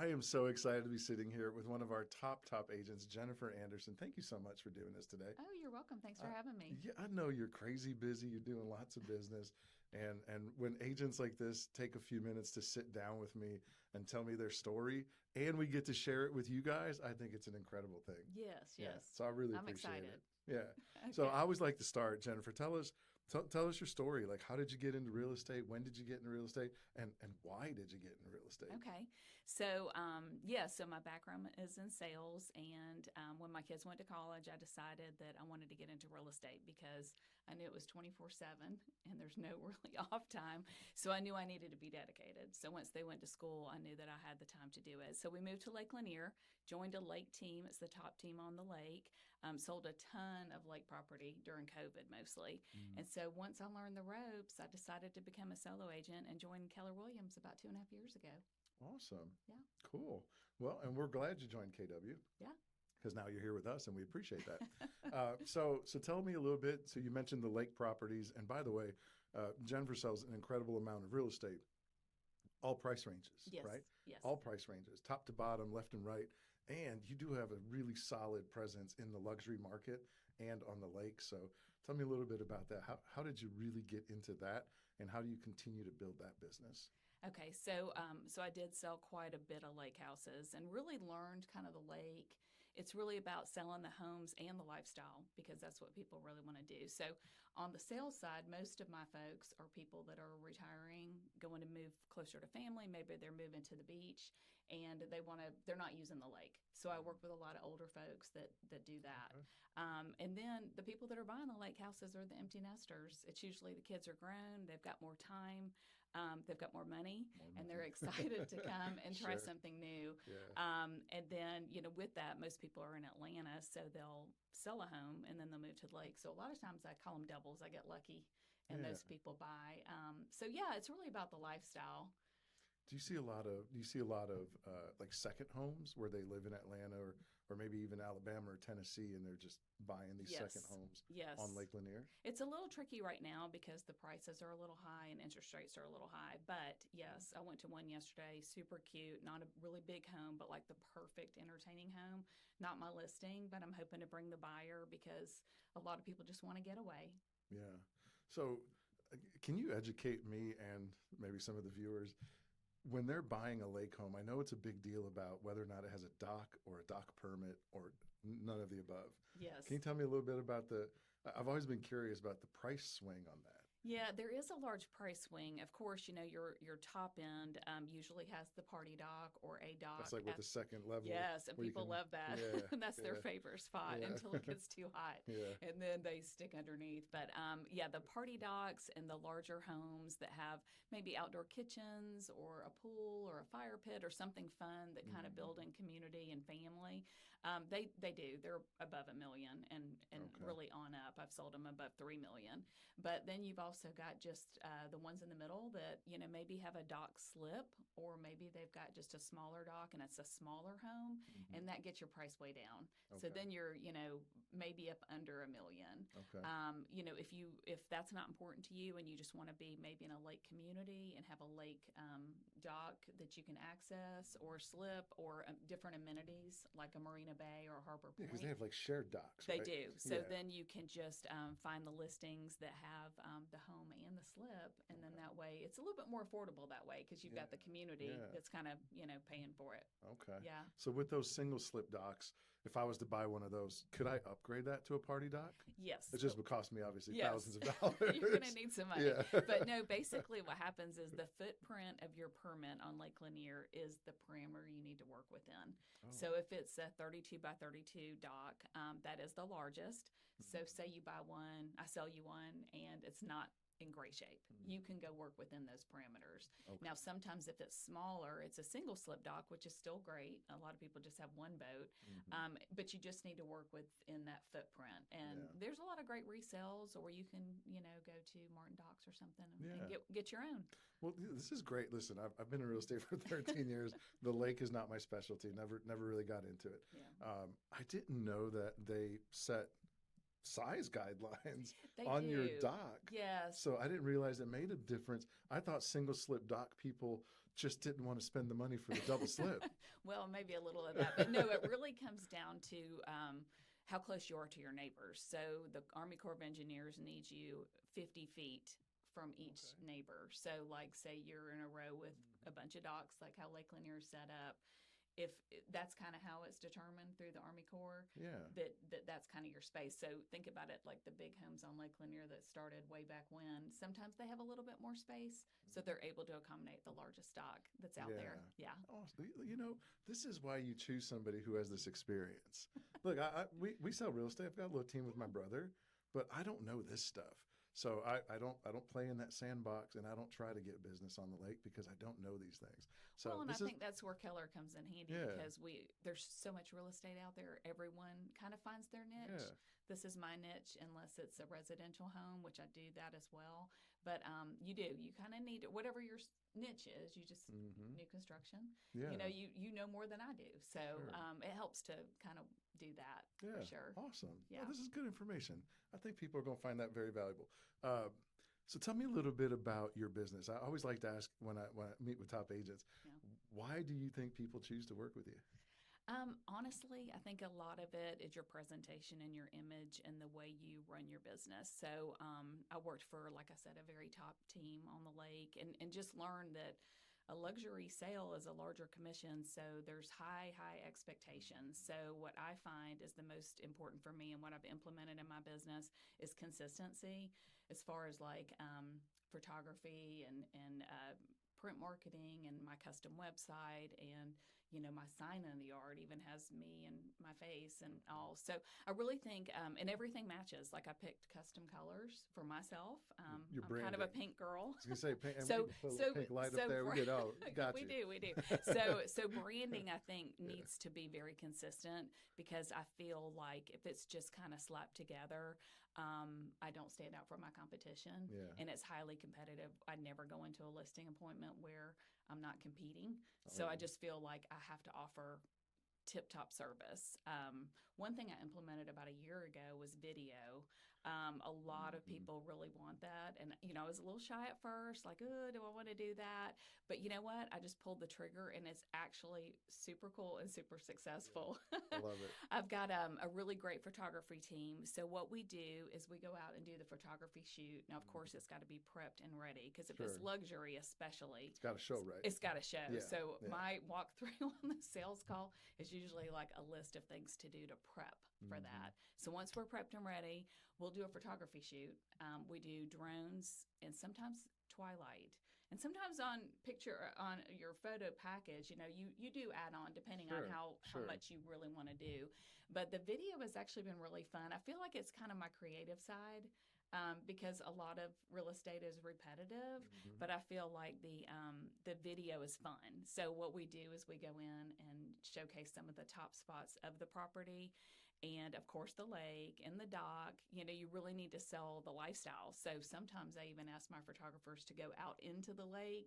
I am so excited to be sitting here with one of our top agents, Jennifer Anderson. Thank you so much for doing this today. Oh, you're welcome. Thanks for Uh, having me. yeah, I know you're crazy busy. You're doing lots of business, and when agents like this take a few minutes to sit down with me and tell me their story, and we get to share it with you guys, I think it's an incredible thing. Yes, Yeah, yes. so I really I'm appreciate it. excited. Yeah. So I Okay. always like to start, Jennifer. Tell us your story. Like, how did you get into real estate? When did you get into real estate? And why did you get into real estate? Okay. So my background is in sales. And when my kids went to college, I decided that I wanted to get into real estate because I knew it was 24/7 and there's no really off time. So I knew I needed to be dedicated. So once they went to school, I knew that I had the time to do it. So we moved to Lake Lanier, joined a lake team. It's the top team on the lake, sold a ton of lake property during COVID mostly. Mm, And so once I learned the ropes, I decided to become a solo agent and joined Keller Williams about 2.5 years ago. awesome. Yeah. Cool. Well, and we're glad you joined KW Yeah. because now you're here with us and we appreciate that. So tell me a little bit. So you mentioned the lake properties. And by the way, Jennifer sells an incredible amount of real estate, all price ranges, right? Yes. Yes. All price ranges, top to bottom, left and right. And you do have a really solid presence in the luxury market and on the lake. So tell me a little bit about that. How did you really get into that? And how do you continue to build that business? Okay, so I did sell quite a bit of lake houses and really learned kind of the lake. It's really about selling the homes and the lifestyle because that's what people really want to do. So on the sales side, most of my folks are people that are retiring, going to move closer to family. Maybe they're moving to the beach and they're not using the lake. So I work with a lot of older folks that do that. Okay. And then the people that are buying the lake houses are the empty nesters. It's usually the kids are grown, they've got more time, they've got more money, More and they're money. excited to come and try Sure. something new. Yeah. And then, with that, most people are in Atlanta, so they'll sell a home and then they'll move to the lake. So a lot of times I call them doubles. I get lucky and Yeah. those people buy. So yeah, it's really about the lifestyle. Do you see a lot of like second homes where they live in Atlanta or maybe even Alabama or Tennessee and they're just buying these second Yes. homes on Yes. Lake Lanier? It's a little tricky right now because the prices are a little high and interest rates are a little high. But yes, I went to one yesterday, super cute, not a really big home, but like the perfect entertaining home. Not my listing, but I'm hoping to bring the buyer because a lot of people just want to get away. Yeah. So can you educate me and maybe some of the viewers when they're buying a lake home? I know it's a big deal about whether or not it has a dock or a dock permit or none of the above. Can Yes. you tell me a little bit about I've always been curious about the price swing on that. Yeah, there is a large price swing. Of course, your top end usually has the party dock or a That's dock like with the at. second level Yes, and where you people can, love that. yeah, And that's their yeah, favorite spot yeah, until it gets too hot. yeah. And then they stick underneath. But yeah, the party docks and the larger homes that have maybe outdoor kitchens or a pool or a fire pit or something fun that kind of build Mm, in community and family, they do. They're above 1 million and okay. really on up. I've sold them above 3 million. But then you've also got just the ones in the middle that maybe have a dock slip, or maybe they've got just a smaller dock and it's a smaller home, Hmm. and that gets your price way down. So Okay. then you're maybe up under 1 million. Okay. If that's not important to you and you just want to be maybe in a lake community and have a lake dock that you can access or slip or different amenities like a Marina Bay or Harbor Yeah, because they Point. have like shared docks, They right? do. So Yeah. then you can just find the listings that have the home and the slip. And then Okay. that way it's a little bit more affordable that way because you've Yeah. got the community Yeah. that's kind of, paying for it. Okay. Yeah. So with those single slip docks, if I was to buy one of those, could I upgrade that to a party dock? It Yes. just would cost me obviously thousands Yes. of You're going to dollars. need some money. Yeah. But no, basically what happens is the footprint of your permit on Lake Lanier is the parameter you need to work within. Oh. So if it's a 32 by 32 dock, that is the largest. So say you buy one, I sell you one, and it's not in great shape. You Mhm. can go work within those parameters. Okay. Now, sometimes if it's smaller, it's a single slip dock, which is still great. A lot of people just have one boat, Hmm. but you just need to work within that footprint. And Yeah. there's a lot of great resales, or you can, go to Martin Docks or something and Yeah. get your own. Well, this is great. Listen, I've been in real estate for 13 years. The lake is not my specialty. Never really got into it. Yeah, I didn't know that they set size guidelines they on your do. dock. Yes. So I didn't realize it made a difference. I thought single slip dock people just didn't want to spend the money for the double slip. Well, maybe a little of that, but no, it really comes down to how close you are to your neighbors. So the Army Corps of Engineers needs you 50 feet from each neighbor. So, like, say you're in a row with a bunch of docks, like how Lake Lanier is set up. If that's kind of how it's determined through the Army Corps, Yeah. that's kind of your space. So think about it like the big homes on Lake Lanier that started way back when. Sometimes they have a little bit more space, so they're able to accommodate the largest stock that's out there. Yeah. Oh, this is why you choose somebody who has this experience. Look, we sell real estate. I've got a little team with my brother, but I don't know this stuff. So I don't play in that sandbox, and I don't try to get business on the lake because I don't know these things. So I think that's where Keller comes in handy, because there's so much real estate out there. Everyone kind of finds their niche. Yeah. This is my niche, unless it's a residential home, which I do that as well. But you kind of need whatever your niche is. You just new construction. Yeah. You know more than I do, so it helps to kind of do that for sure. Awesome. Yeah, this is good information. I think people are going to find that very valuable. So tell me a little bit about your business. I always like to ask when I meet with top agents, why do you think people choose to work with you? Honestly, I think a lot of it is your presentation and your image and the way you run your business. So I worked for, like I said, a very top team on the lake, and just learned that a luxury sale is a larger commission, so there's high expectations. So what I find is the most important for me, and what I've implemented in my business, is consistency, as far as like photography and print marketing and my custom website, and my sign in the yard even has me and my face and all. So I really think, and everything matches. Like, I picked custom colors for myself. I'm kind of a pink girl. I was gonna say pink. And so we can put a pink light up there. We get got we you. do. So branding, I think, needs to be very consistent, because I feel like if it's just kind of slapped together, I don't stand out from my competition, and it's highly competitive. I never go into a listing appointment where I'm not competing. So I just feel like I have to offer tip-top service. One thing I implemented about a year ago was video. A lot of people really want that. And, I was a little shy at first, like, oh, do I want to do that? But you know what? I just pulled the trigger, and it's actually super cool and super successful. I love it. I've got a really great photography team. So what we do is we go out and do the photography shoot. Now, of course, it's got to be prepped and ready, because if it's luxury especially, it's got to show, right? It's got to show. Yeah. So my walkthrough on the sales call is usually like a list of things to do to prep for that. So once we're prepped and ready, we'll do a photography shoot. We do drones and sometimes twilight. And sometimes on your photo package, you do add on depending on how much you really want to do. But the video has actually been really fun. I feel like it's kind of my creative side. Because a lot of real estate is repetitive, but I feel like the video is fun. So what we do is we go in and showcase some of the top spots of the property, and of course the lake and the dock. You really need to sell the lifestyle. So sometimes I even ask my photographers to go out into the lake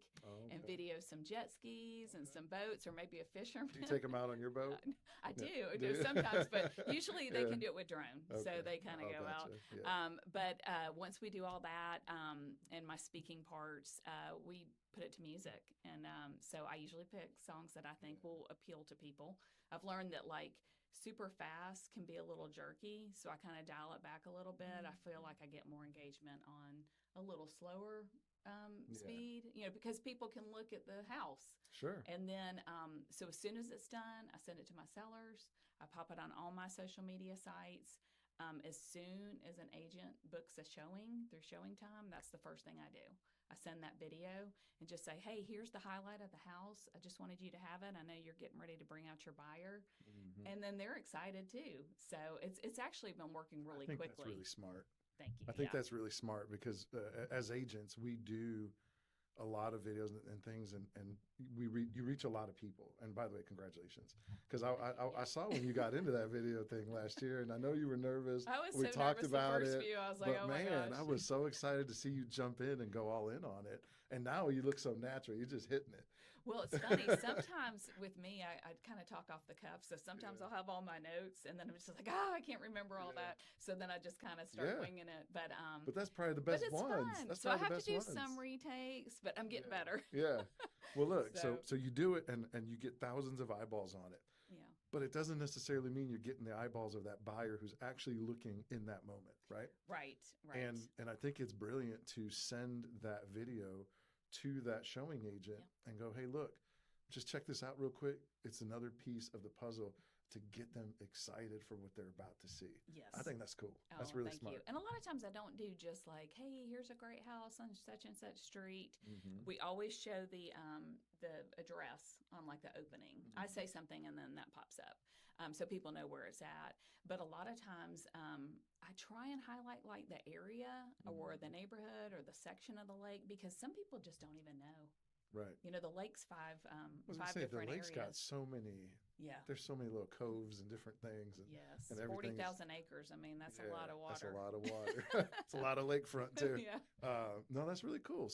and video some jet skis and some boats, or maybe a fisherman. Do you take them out on your boat? I do sometimes, but usually they can do it with drone. So they kind of go out. Yeah. But once we do all that, and my speaking parts, we put it to music. And so I usually pick songs that I think will appeal to people. I've learned that, like, super fast can be a little jerky, so I kind of dial it back a little bit. I feel like I get more engagement on a little slower speed, because people can look at the house. Sure. And then, so as soon as it's done, I send it to my sellers. I pop it on all my social media sites. As soon as an agent books a showing, their showing time, that's the first thing I do. I send that video and just say, hey, here's the highlight of the house. I just wanted you to have it. I know you're getting ready to bring out your buyer. And then they're excited too. So it's actually been working really quickly. That's really smart. Thank you. I think that's really smart, because as agents, we do a lot of videos and things, and you reach a lot of people. And by the way, congratulations, because I saw when you got into that video thing last year, and I know you were nervous. I was we so talked nervous about the first it, few. I was like, but oh man, my gosh. I was so excited to see you jump in and go all in on it. And now you look so natural. You're just hitting it. Well, it's funny. Sometimes with me, I kind of talk off the cuff. So sometimes Yeah. I'll have all my notes, and then I'm just like, oh, I can't remember all Yeah. that. So then I just kind of start Yeah. winging it. But But that's probably the but best it's ones. fun. That's So I probably the have to best do ones. some retakes, but I'm getting Yeah. better. Yeah. Well, look, so So so you do it and you get thousands of eyeballs on it. yeah, But it doesn't necessarily mean you're getting the eyeballs of that buyer who's actually looking in that moment, right? right, right. And I think it's brilliant to send that video to that showing agent Yeah. and go, "Hey, look, just check this out real quick. It's another piece of the puzzle to get them excited for what they're about to see." I Yes. think that's cool. That's Oh, really thank you. smart. And a lot of times I don't do just like, hey, here's a great house on such and such street. Mm-hmm. We always show the address on like the opening. I Mm-hmm. say something and then that pops up, so people know where it's at. But a lot of times, I try and highlight like the area or the Mm-hmm. neighborhood or the section of the lake because some people just don't even know. Right. You know, the lake's I was gonna five say the different lake's got areas. so many. Yeah. There's so many little coves and different things, and Yes. Forty everything is. thousand acres. I mean, that's a Yeah, lot of that's a water. lot of water. It's a lot of lakefront too. Yeah. No, that's really cool.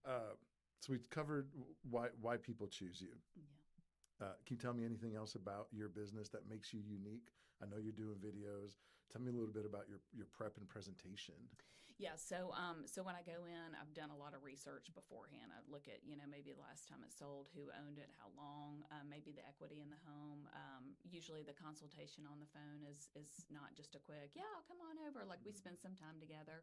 Uh, so we covered why people choose you. Yeah. Can you tell me anything else about your business that makes you unique? I know you're doing videos. Tell me a little bit about your prep and presentation. Yeah, so when I go in, I've done a lot of research beforehand. I look at, maybe the last time it sold, who owned it, how long, maybe the equity in the home. Usually the consultation on the phone is not just a quick, yeah, come on over. Like we spend some time together,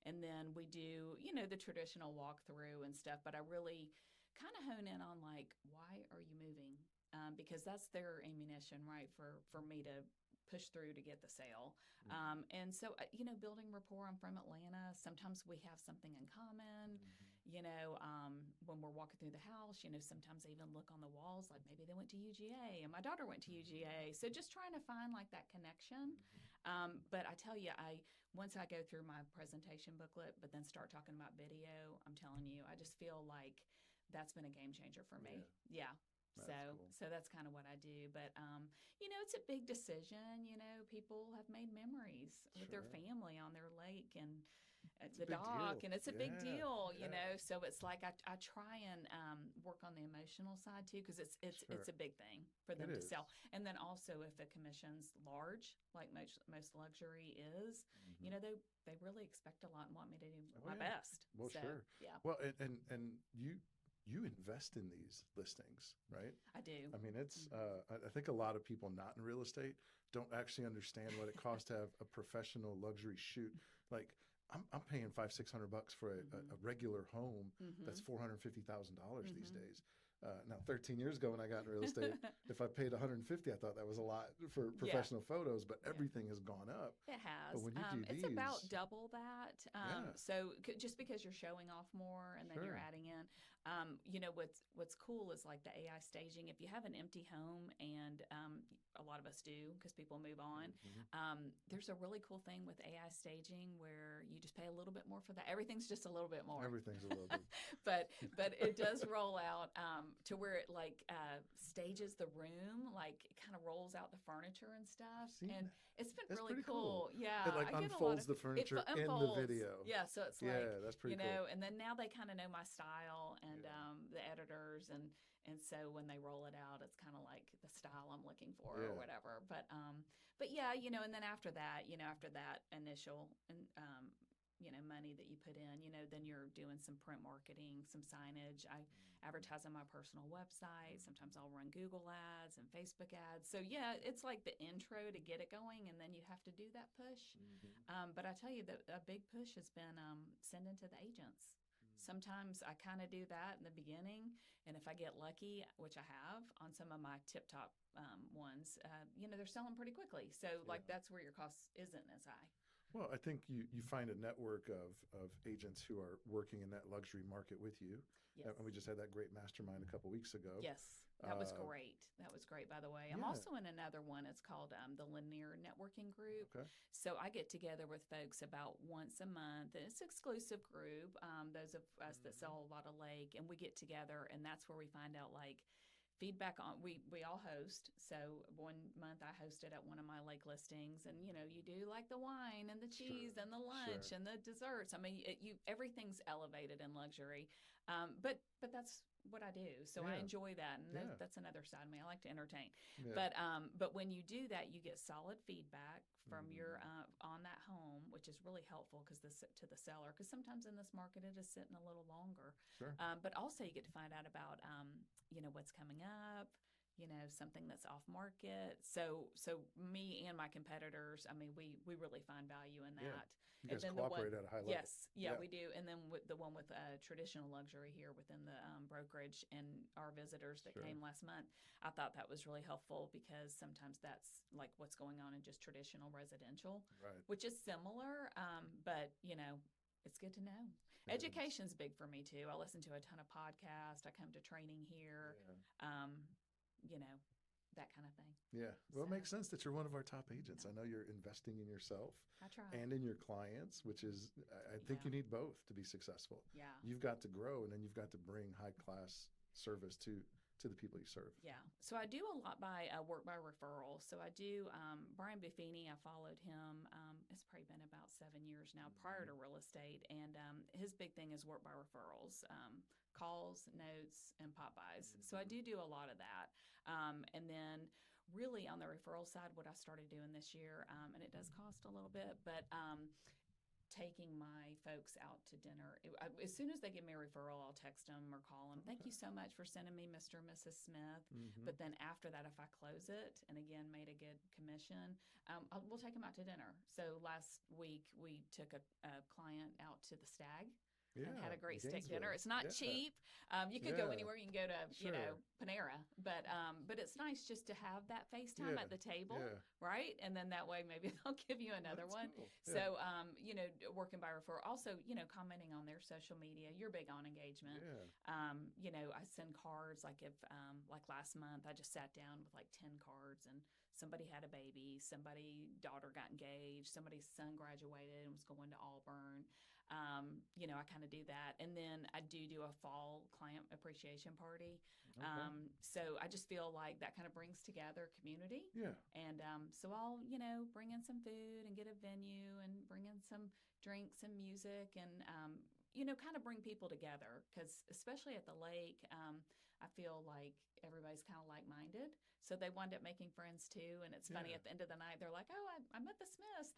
and then we do, the traditional walkthrough and stuff. But I really kind of hone in on like, why are you moving? Because that's their ammunition, right? For me to push through to get the sale. And so, building rapport. I'm from Atlanta. Sometimes we have something in common. Mm-hmm. When we're walking through the house, sometimes I even look on the walls, like maybe they went to UGA and my daughter went to UGA. So just trying to find like that connection. But I tell you, once I go through my presentation booklet, but then start talking about video, I'm telling you, I just feel like that's been a game changer for me. Yeah. That's So, cool. so that's kind of what I do. But, it's a big decision. People have made memories with their Sure. family on their lake and at It's a the big deal. dock, and it's a big Yeah. deal. Yeah. So it's like I try and work on the emotional side too, because Sure. it's a big thing for It them to is. sell. And then also if the commission's large, like most luxury is, Mm-hmm. they really expect a lot and want me to do Oh my yeah. best. Well, So sure. yeah, Well, and you invest in these listings, right? I do. I mean, it's. Hmm. I think a lot of people not in real estate don't actually understand what it costs to have a professional luxury shoot. Like, I'm paying $500-600 for a Hmm. regular home that's Hmm. $450,000 these Hmm. days. Now, 13 years ago when I got in real estate, if I paid 150, I thought that was a lot for Yeah. professional photos. But Yeah. everything has gone up. It But has. when you do It's about these, double that. yeah, Just because you're showing off more and then you're sure. adding in, what's cool is like the AI staging. If you have an empty home, and a lot of us do because people move on, Mm-hmm. there's a really cool thing with AI staging where you just pay a little bit more for that. Everything's just a little bit more. Everything's a little bit. but it does roll out to where it like stages the room, like it kind of rolls out the furniture and stuff, I've seen and that. it's been That's really pretty cool. cool. Yeah, It like I get a lot unfolds of the it furniture in the unfolds. video. Yeah, so it's like, Yeah, that's pretty cool. and then now they kind of know my style and Yeah. the editors, and so when they roll it out, it's kind of like the style I'm looking for or Yeah. whatever. But yeah, and then after that initial and money that you put in, then you're doing some print marketing, some signage. I advertise on my personal website. Sometimes I'll run Google ads and Facebook ads. So yeah, it's like the intro to get it going, and then you have to do that push. Mm-hmm. But I tell you that a big push has been sending to the agents. Sometimes I kind of do that in the beginning, and if I get lucky, which I have on some of my tip top ones, they're selling pretty quickly. So Yeah. like that's where your cost isn't as high. Well, I think you find a network of agents who are working in that luxury market with you. Yes. And we just had that great mastermind a couple weeks ago. Yes, that was Uh, great. That was great, by the way. I'm yeah. also in another one. It's called the Lanier Networking Group. Okay. So I get together with folks about once a month, and it's an exclusive group. Those of us that Mm-hmm. sell a lot of lake, and we get together, and that's where we find out like feedback on we all host. So one month I hosted at one of my lake listings, and you do like the wine and the cheese Sure. and the lunch Sure. and the desserts. I mean, everything's elevated in luxury. But that's what I do. So I Yeah. enjoy that, and Yeah. that's another side of me. I like to entertain. Yeah. But when you do that, you get solid feedback from your Mhm. on that home, which is really helpful because this to the seller. Because sometimes in this market, it is sitting a little longer. Sure. But also, you get to find out about what's coming up. Something that's off market. So me and my competitors, I mean, we really find value in Yeah. that. You And guys then the one, cooperate at a high level. yes, yeah, Yeah. we do. And then with the one with traditional luxury here within the brokerage and our visitors that Sure. came last month, I thought that was really helpful because sometimes that's like what's going on in just traditional residential, Right. which is similar, but it's good to know. It is. Education's big for me too. I listen to a ton of podcasts. I come to training here, Yeah. um, that kind of thing. Yeah. Well, it So makes sense that you're one of our top agents. yeah, I know you're investing in yourself I try. and in your clients, which is, I think Yeah, you need both to be successful. yeah. You've got to grow and then you've got to bring high class service to the people you serve. Yeah. So I do a lot by work by referral. So I do Brian Buffini. I followed him. It's probably been about 7 years now prior to real estate. And his big thing is work by referrals, calls, notes, and pop buys. So I do a lot of that. And then really on the referral side, what I started doing this year, and it does cost a little bit, but taking my folks out to dinner. As soon as they give me a referral, I'll text them or call them. Thank you so much for sending me Mr. and Mrs. Smith. Mm-hmm. But then after that, if I close it and again made a good commission, we'll take them out to dinner. So last week we took a client out to the Stag. Yeah. And had a great steak Gainesville. dinner. It's not Yeah. cheap. You could go Yeah. anywhere. You can go to Sure. Panera, but it's nice just to have that FaceTime Yeah. at the table, Yeah. right? And then that way maybe they'll give you another That's one. cool. Yeah. So working by referral. Also, commenting on their social media. You're big on engagement. Yeah. I send cards like if like last month I just sat down with like 10 cards and somebody had a baby, somebody's daughter got engaged, somebody's son graduated and was going to Auburn. I kind of do that. And then I do a fall client appreciation party. Okay. So I just feel like that kind of brings together community. Yeah. And so I'll, bring in some food and get a venue and bring in some drinks and music and, kind of bring people together. Because especially at the lake, I feel like everybody's kind of like-minded. So they wind up making friends too. And it's funny Yeah. at the end of the night, they're like, oh, I met the Smiths.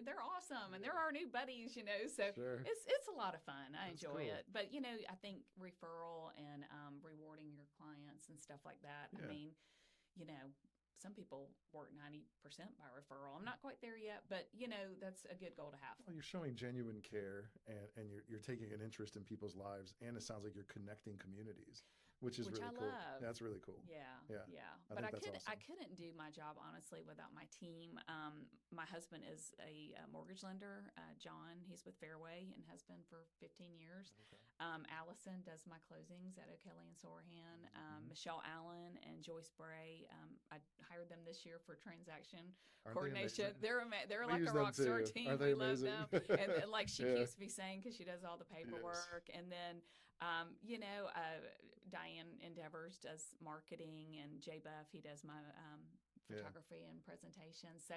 They're awesome. And they're our new buddies, So Sure. it's a lot of fun. I That's enjoy cool. it. But, I think referral and rewarding your clients and stuff like that. Yeah. I mean, some people work 90% by referral. I'm not quite there yet, but that's a good goal to have. Well, you're showing genuine care and you're taking an interest in people's lives, and it sounds like you're connecting communities, which is really I cool. love. That's really cool. Yeah. Yeah. But think that's I awesome. couldn't do my job honestly without my team. My husband is a mortgage lender, John. He's with Fairway and has been for 15 years. Okay. Allison does my closings at O'Kelly and Sorahan. Mhm. Michelle Allen and Joyce Bray. I hired them this year for transaction Aren't they coordination. amazing? They're We like use a them rock star too. team. Aren't they We love amazing? them, and like she Yeah. keeps me saying because she does all the paperwork, and then Diane Endeavors does marketing, and Jay Buff, he does my photography and presentation. So,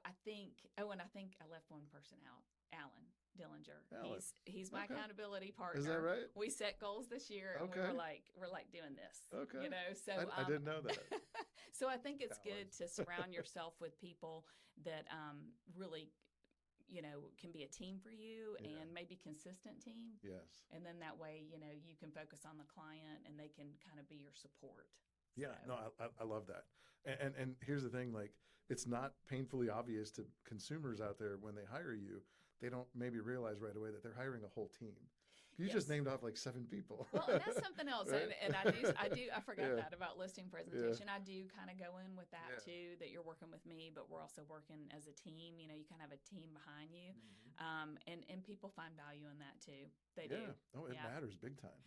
I think. Oh, and I think I left one person out. Alan Dillinger. Alan. He's my Okay. accountability partner. Is that right? We set goals this year, and Okay. we're like doing this. Okay. So I didn't know that. So I think it's Alan. good to surround yourself with people that really can be a team for you Yeah. and maybe consistent team. Yes. And then that way, you can focus on the client and they can kind of be your support. Yeah, So, no, I love that. And here's the thing, like, it's not painfully obvious to consumers out there when they hire you. They don't maybe realize right away that they're hiring a whole team. You just Yes. named off like 7 people. Well, and that's something else. Right? And I forgot Yeah. that about listing presentation. I do kind of go in with that too, that you're working with me, but we're also working as a team. You kind of have a team behind you. Mhm. And people find value in that too. They do. Yeah. Oh, it Yeah. matters big time.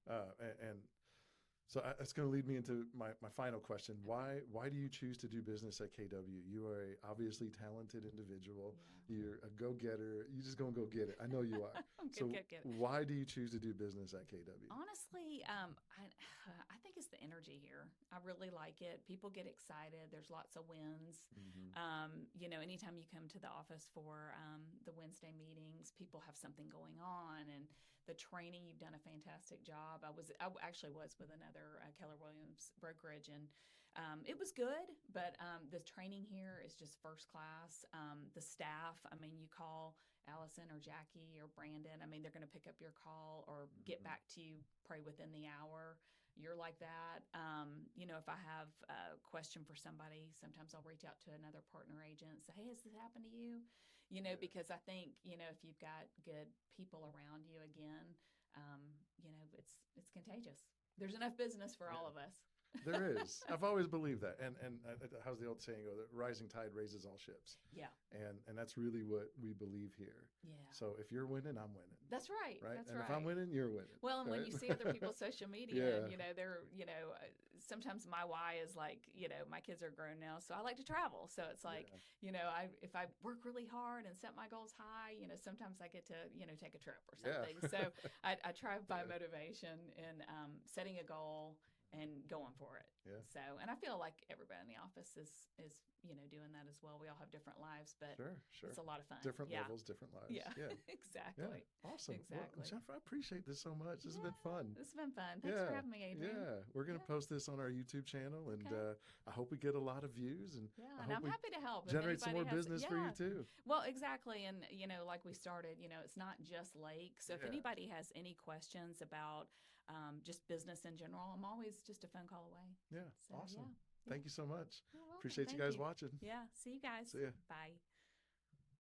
Yeah. And so that's going to lead me into my final question. Why do you choose to do business at KW? You are a obviously talented individual. Yeah. You're a go-getter. You just going to go get it. I know you are. So Good. why do you choose to do business at KW? Honestly, I think it's the energy here. I really like it. People get excited. There's lots of wins. Mhm. Anytime you come to the office for the Wednesday meetings, people have something going on and the training. You've done a fantastic job. Actually was with another Keller Williams brokerage, and it was good, but the training here is just first class. The staff, I mean, you call Allison or Jackie or Brandon, I mean, they're going to pick up your call or get back to you probably within the hour. You're like that. If I have a question for somebody, sometimes I'll reach out to another partner agent and say, hey, has this happened to you? Because I think, if you've got good people around you again, it's contagious. There's enough business for all of us. There is. I've always believed that. And how's the old saying go? That rising tide raises all ships. Yeah. And that's really what we believe here. Yeah. So if you're winning, I'm winning. That's right. Right. That's and right. if I'm winning, you're winning. Well, and right? when you see other people's social media, Yeah. and, they're, sometimes my why is like, my kids are grown now, so I like to travel. So it's like, if I work really hard and set my goals high, sometimes I get to, take a trip or something. Yeah. So I try to find motivation in setting a goal and going for it. Yeah. So, and I feel like everybody in the office is doing that as well. We all have different lives, but Sure. it's a lot of fun. Different levels, different lives. Yeah. Yeah. Exactly. Yeah. Awesome. Exactly. Well, Jennifer, I appreciate this so much. This has been fun. This has been fun. Thanks for having me, Adrian. Yeah. We're going to post this on our YouTube channel, and I hope we get a lot of views. And and I'm happy to help. Generate some more business for you too. Well, exactly. And, like we started, it's not just Lake. So if anybody has any questions about just business in general, I'm always just a phone call away. Yeah. So, awesome. Yeah. Thank you so much. You're welcome. Appreciate you guys watching. Yeah. See you guys. See ya. Bye.